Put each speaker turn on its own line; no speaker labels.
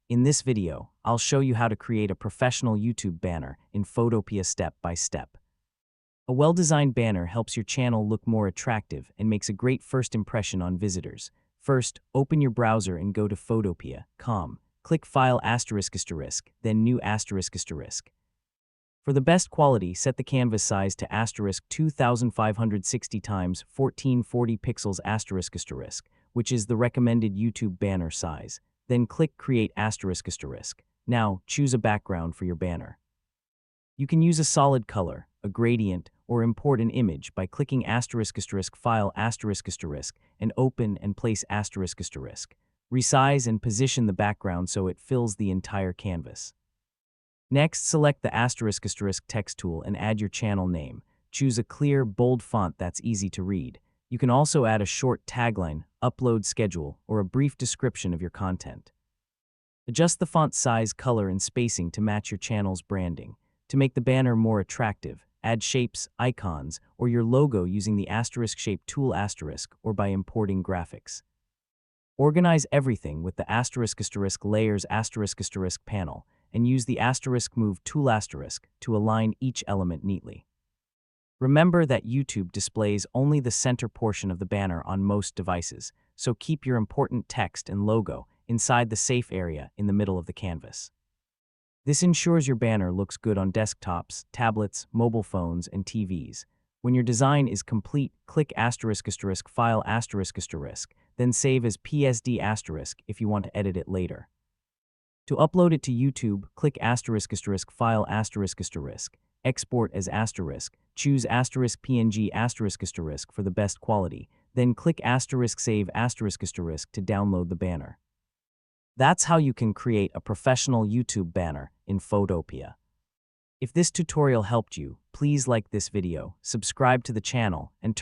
In this video, I'll show you how to create a professional YouTube banner in Photopea step by step. A well-designed banner helps your channel look more attractive and makes a great first impression on visitors. First, open your browser and go to photopea.com. Click File ***, then New ***. For the best quality, set the canvas size to *2560 x 1440 pixels***, which is the recommended YouTube banner size. Then click Create ***. Now, choose a background for your banner. You can use a solid color, a gradient, or import an image by clicking ***File ***, and open and place ***. Resize and position the background so it fills the entire canvas. Next, select the *** text tool and add your channel name. Choose a clear, bold font that's easy to read. You can also add a short tagline, upload schedule, or a brief description of your content. Adjust the font size, color, and spacing to match your channel's branding. To make the banner more attractive, add shapes, icons, or your logo using the **shape tool * or by importing graphics. Organize everything with the *** layers *** panel and use the **move tool * to align each element neatly. Remember that YouTube displays only the center portion of the banner on most devices, so keep your important text and logo inside the safe area in the middle of the canvas. This ensures your banner looks good on desktops, tablets, mobile phones, and TVs. When your design is complete, click *** File ***, then save as PSD* if you want to edit it later. To upload it to YouTube, click *** File ***, export as ***, choose **PNG*** for the best quality, then click **Save *** to download the banner. That's how you can create a professional YouTube banner in Photopea. If this tutorial helped you, please like this video, subscribe to the channel, and